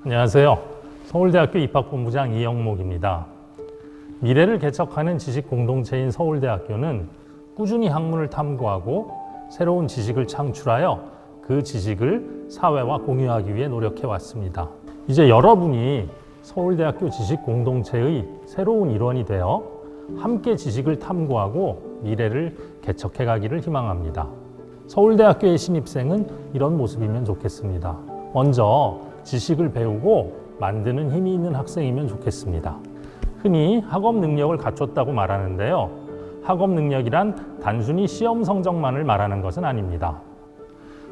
안녕하세요. 서울대학교 입학본부장 이영목입니다. 미래를 개척하는 지식 공동체인 서울대학교는 꾸준히 학문을 탐구하고 새로운 지식을 창출하여 그 지식을 사회와 공유하기 위해 노력해 왔습니다. 이제 여러분이 서울대학교 지식 공동체의 새로운 일원이 되어 함께 지식을 탐구하고 미래를 개척해 가기를 희망합니다. 서울대학교의 신입생은 이런 모습이면 좋겠습니다. 먼저 지식을 배우고 만드는 힘이 있는 학생이면 좋겠습니다. 흔히 학업 능력을 갖췄다고 말하는데요. 학업 능력이란 단순히 시험 성적만을 말하는 것은 아닙니다.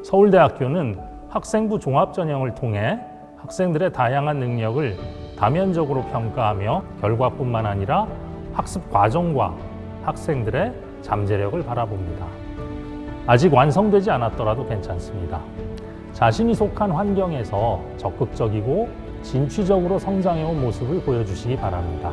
서울대학교는 학생부 종합전형을 통해 학생들의 다양한 능력을 다면적으로 평가하며 결과뿐만 아니라 학습 과정과 학생들의 잠재력을 바라봅니다. 아직 완성되지 않았더라도 괜찮습니다. 자신이 속한 환경에서 적극적이고 진취적으로 성장해온 모습을 보여주시기 바랍니다.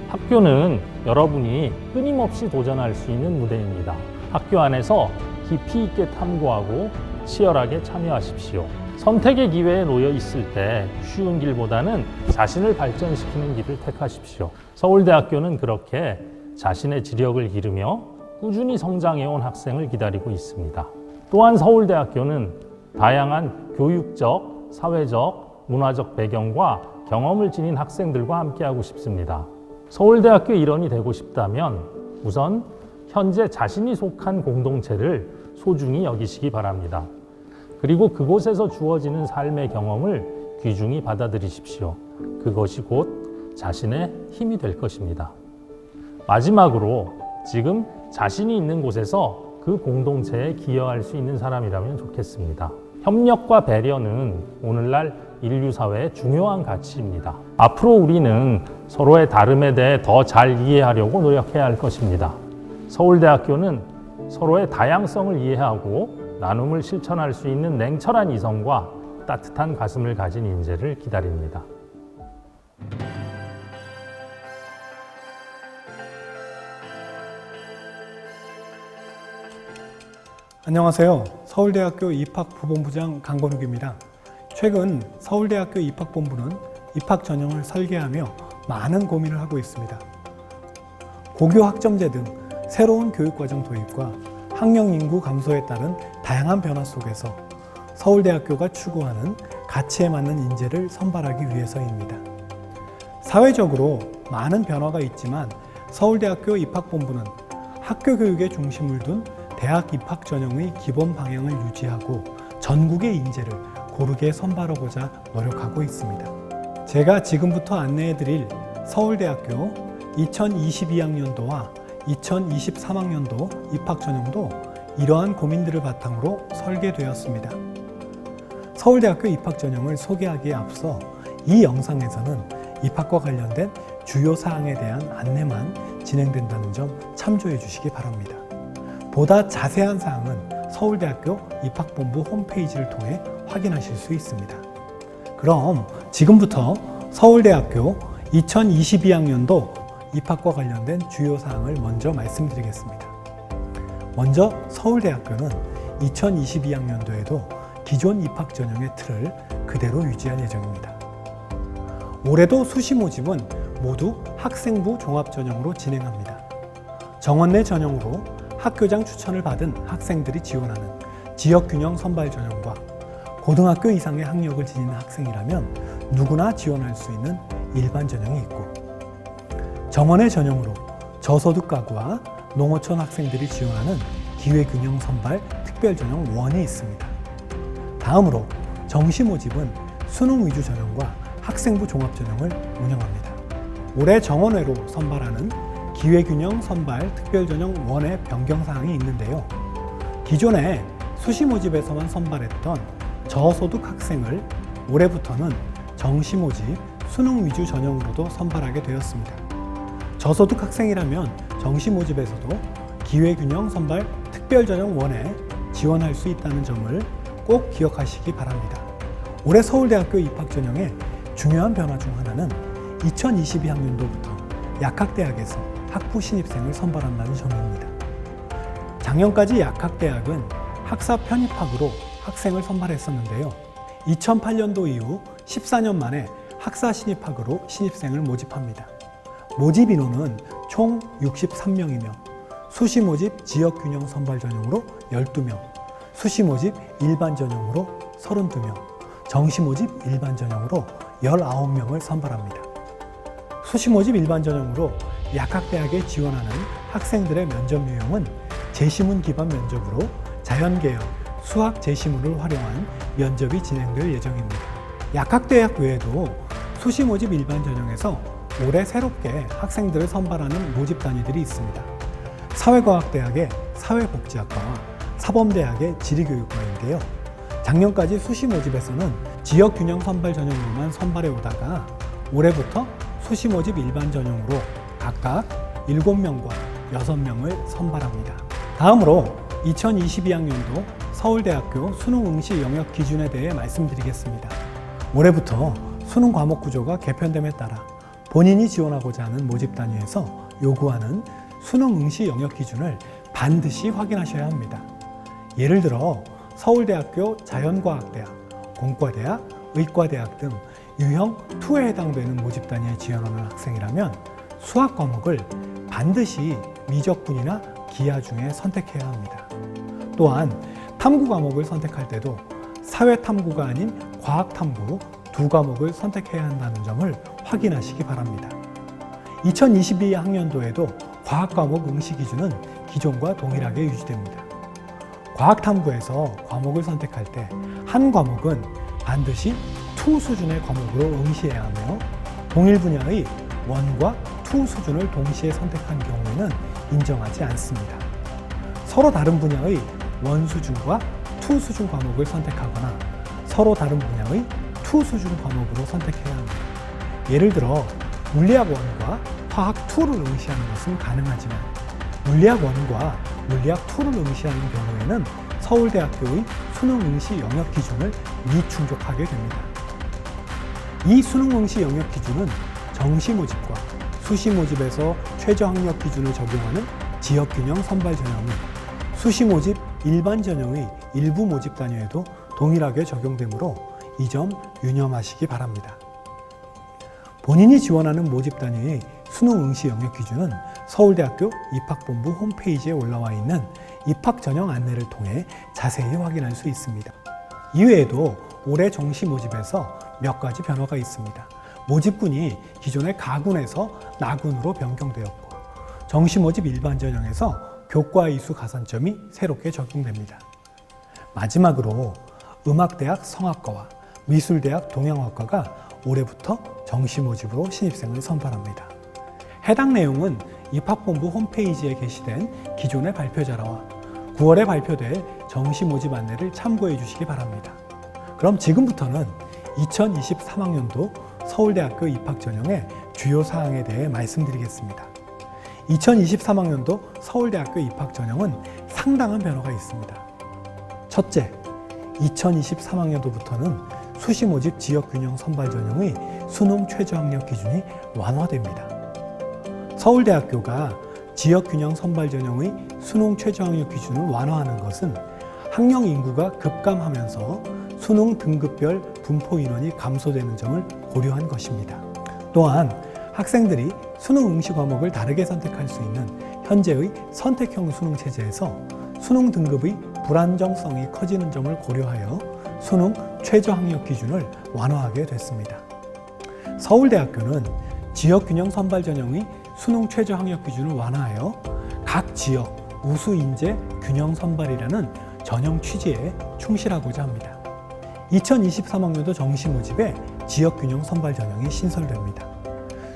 학교는 여러분이 끊임없이 도전할 수 있는 무대입니다. 학교 안에서 깊이 있게 탐구하고 치열하게 참여하십시오. 선택의 기회에 놓여 있을 때 쉬운 길보다는 자신을 발전시키는 길을 택하십시오. 서울대학교는 그렇게 자신의 지력을 기르며 꾸준히 성장해온 학생을 기다리고 있습니다. 또한 서울대학교는 다양한 교육적, 사회적, 문화적 배경과 경험을 지닌 학생들과 함께하고 싶습니다. 서울대학교 일원이 되고 싶다면 우선 현재 자신이 속한 공동체를 소중히 여기시기 바랍니다. 그리고 그곳에서 주어지는 삶의 경험을 귀중히 받아들이십시오. 그것이 곧 자신의 힘이 될 것입니다. 마지막으로 지금 자신이 있는 곳에서 그 공동체에 기여할 수 있는 사람이라면 좋겠습니다. 협력과 배려는 오늘날 인류 사회의 중요한 가치입니다. 앞으로 우리는 서로의 다름에 대해 더 잘 이해하려고 노력해야 할 것입니다. 서울대학교는 서로의 다양성을 이해하고 나눔을 실천할 수 있는 냉철한 이성과 따뜻한 가슴을 가진 인재를 기다립니다. 안녕하세요. 서울대학교 입학부본부장 강건욱입니다. 최근 서울대학교 입학본부는 입학 전형을 설계하며 많은 고민을 하고 있습니다. 고교 학점제 등 새로운 교육과정 도입과 학령 인구 감소에 따른 다양한 변화 속에서 서울대학교가 추구하는 가치에 맞는 인재를 선발하기 위해서입니다. 사회적으로 많은 변화가 있지만 서울대학교 입학본부는 학교 교육에 중심을 둔 대학 입학 전형의 기본 방향을 유지하고 전국의 인재를 고르게 선발하고자 노력하고 있습니다. 제가 지금부터 안내해드릴 서울대학교 2022학년도와 2023학년도 입학 전형도 이러한 고민들을 바탕으로 설계되었습니다. 서울대학교 입학 전형을 소개하기에 앞서 이 영상에서는 입학과 관련된 주요 사항에 대한 안내만 진행된다는 점 참조해 주시기 바랍니다. 보다 자세한 사항은 서울대학교 입학본부 홈페이지를 통해 확인하실 수 있습니다. 그럼 지금부터 서울대학교 2022학년도 입학과 관련된 주요 사항을 먼저 말씀드리겠습니다. 먼저 서울대학교는 2022학년도에도 기존 입학 전형의 틀을 그대로 유지할 예정입니다. 올해도 수시 모집은 모두 학생부 종합 전형으로 진행합니다. 정원 내 전형으로 학교장 추천을 받은 학생들이 지원하는 지역균형 선발 전형과 고등학교 이상의 학력을 지닌 학생이라면 누구나 지원할 수 있는 일반 전형이 있고, 정원의 전형으로 저소득 가구와 농어촌 학생들이 지원하는 기회균형 선발 특별 전형 1이 있습니다. 다음으로 정시 모집은 수능 위주 전형과 학생부 종합 전형을 운영합니다. 올해 정원외로 선발하는 기회균형 선발 특별전형 1의 변경사항이 있는데요. 기존에 수시 모집에서만 선발했던 저소득 학생을 올해부터는 정시 모집, 수능 위주 전형으로도 선발하게 되었습니다. 저소득 학생이라면 정시 모집에서도 기회균형 선발 특별전형 1에 지원할 수 있다는 점을 꼭 기억하시기 바랍니다. 올해 서울대학교 입학 전형의 중요한 변화 중 하나는 2022학년도부터 약학대학에서 학부 신입생을 선발한다는 점입니다. 작년까지 약학대학은 학사 편입학으로 학생을 선발했었는데요. 2008년도 이후 14년 만에 학사 신입학으로 신입생을 모집합니다. 모집 인원은 총 63명이며 수시 모집 지역균형 선발 전형으로 12명, 수시 모집 일반 전형으로 32명, 정시 모집 일반 전형으로 19명을 선발합니다. 수시 모집 일반 전형으로 약학대학에 지원하는 학생들의 면접 유형은 제시문 기반 면접으로 자연계열, 수학 제시문을 활용한 면접이 진행될 예정입니다. 약학대학 외에도 수시 모집 일반 전형에서 올해 새롭게 학생들을 선발하는 모집 단위들이 있습니다. 사회과학대학의 사회복지학과와 사범대학의 지리교육과인데요. 작년까지 수시 모집에서는 지역균형 선발 전형으로만 선발해 오다가 올해부터 수시 모집 일반 전형으로 각각 7명과 6명을 선발합니다. 다음으로 2022학년도 서울대학교 수능 응시 영역 기준에 대해 말씀드리겠습니다. 올해부터 수능 과목 구조가 개편됨에 따라 본인이 지원하고자 하는 모집 단위에서 요구하는 수능 응시 영역 기준을 반드시 확인하셔야 합니다. 예를 들어 서울대학교 자연과학대학, 공과대학, 의과대학 등 유형 2에 해당되는 모집 단위에 지원하는 학생이라면 수학 과목을 반드시 미적분이나 기하 중에 선택해야 합니다. 또한 탐구 과목을 선택할 때도 사회탐구가 아닌 과학탐구 2과목을 선택해야 한다는 점을 확인하시기 바랍니다. 2022학년도에도 과학 과목 응시 기준은 기존과 동일하게 유지됩니다. 과학탐구에서 과목을 선택할 때 한 과목은 반드시 2 수준의 과목으로 응시해야 하며 동일 분야의 1과 2 수준을 동시에 선택한 경우에는 인정하지 않습니다. 서로 다른 분야의 1 수준과 2 수준 과목을 선택하거나 서로 다른 분야의 2 수준 과목으로 선택해야 합니다. 예를 들어 물리학 1과 화학 2를 응시하는 것은 가능하지만 물리학 1과 물리학 2를 응시하는 경우에는 서울대학교의 수능 응시 영역 기준을 미충족하게 됩니다. 이 수능 응시 영역 기준은 정시 모집과 수시 모집에서 최저 학력 기준을 적용하는 지역균형 선발 전형이 수시 모집 일반 전형의 일부 모집 단위에도 동일하게 적용되므로 이 점 유념하시기 바랍니다. 본인이 지원하는 모집 단위의 수능 응시 영역 기준은 서울대학교 입학본부 홈페이지에 올라와 있는 입학 전형 안내를 통해 자세히 확인할 수 있습니다. 이외에도 올해 정시 모집에서 몇 가지 변화가 있습니다. 모집군이 기존의 가군에서 나군으로 변경되었고 정시 모집 일반 전형에서 교과 이수 가산점이 새롭게 적용됩니다. 마지막으로 음악대학 성악과와 미술대학 동양학과가 올해부터 정시 모집으로 신입생을 선발합니다. 해당 내용은 입학본부 홈페이지에 게시된 기존의 발표자료와 9월에 발표될 정시 모집 안내를 참고해 주시기 바랍니다. 그럼 지금부터는 2023학년도 서울대학교 입학 전형의 주요 사항에 대해 말씀드리겠습니다. 2023학년도 서울대학교 입학 전형은 상당한 변화가 있습니다. 첫째, 2023학년도부터는 수시 모집 지역균형 선발 전형의 수능 최저 학력 기준이 완화됩니다. 서울대학교가 지역균형 선발 전형의 수능 최저 학력 기준을 완화하는 것은 학령 인구가 급감하면서 수능 등급별 분포 인원이 감소되는 점을 고려한 것입니다. 또한 학생들이 수능 응시 과목을 다르게 선택할 수 있는 현재의 선택형 수능 체제에서 수능 등급의 불안정성이 커지는 점을 고려하여 수능 최저 학력 기준을 완화하게 됐습니다. 서울대학교는 지역균형 선발 전형의 수능 최저 학력 기준을 완화하여 각 지역 우수 인재 균형 선발이라는 전형 취지에 충실하고자 합니다. 2023학년도 정시 모집에 지역균형 선발 전형이 신설됩니다.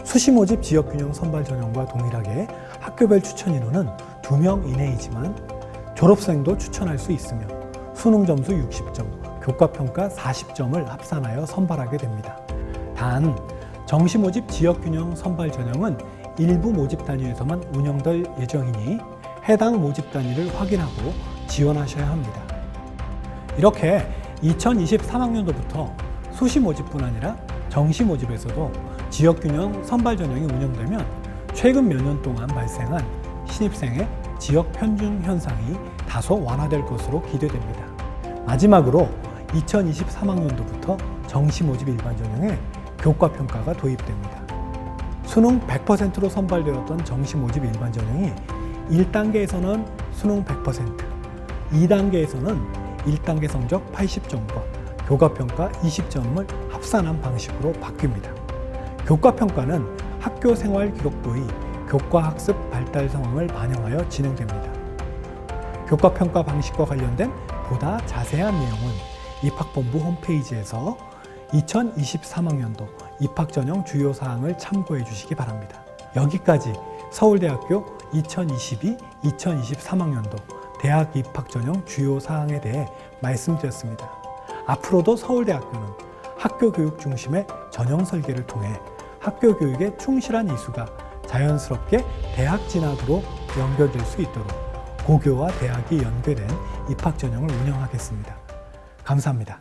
수시 모집 지역균형 선발 전형과 동일하게 학교별 추천 인원은 2명 이내이지만 졸업생도 추천할 수 있으며 수능 점수 60점, 교과평가 40점을 합산하여 선발하게 됩니다. 단, 정시 모집 지역균형 선발 전형은 일부 모집 단위에서만 운영될 예정이니 해당 모집 단위를 확인하고 지원하셔야 합니다. 이렇게 2023학년도부터 수시 모집뿐 아니라 정시 모집에서도 지역균형 선발 전형이 운영되면 최근 몇 년 동안 발생한 신입생의 지역 편중 현상이 다소 완화될 것으로 기대됩니다. 마지막으로 2023학년도부터 정시 모집 일반 전형에 교과 평가가 도입됩니다. 수능 100%로 선발되었던 정시 모집 일반 전형이 1단계에서는 수능 100%, 2단계에서는 1단계 성적 80점과 교과 평가 20점을 합산한 방식으로 바뀝니다. 교과 평가는 학교 생활 기록부의 교과 학습 발달 상황을 반영하여 진행됩니다. 교과 평가 방식과 관련된 보다 자세한 내용은 입학본부 홈페이지에서 2023학년도 입학전형 주요 사항을 참고해 주시기 바랍니다. 여기까지 서울대학교 2022-2023학년도 대학 입학전형 주요 사항에 대해 말씀드렸습니다. 앞으로도 서울대학교는 학교 교육 중심의 전형 설계를 통해 학교 교육에 충실한 이수가 자연스럽게 대학 진학으로 연결될 수 있도록 고교와 대학이 연계된 입학 전형을 운영하겠습니다. 감사합니다.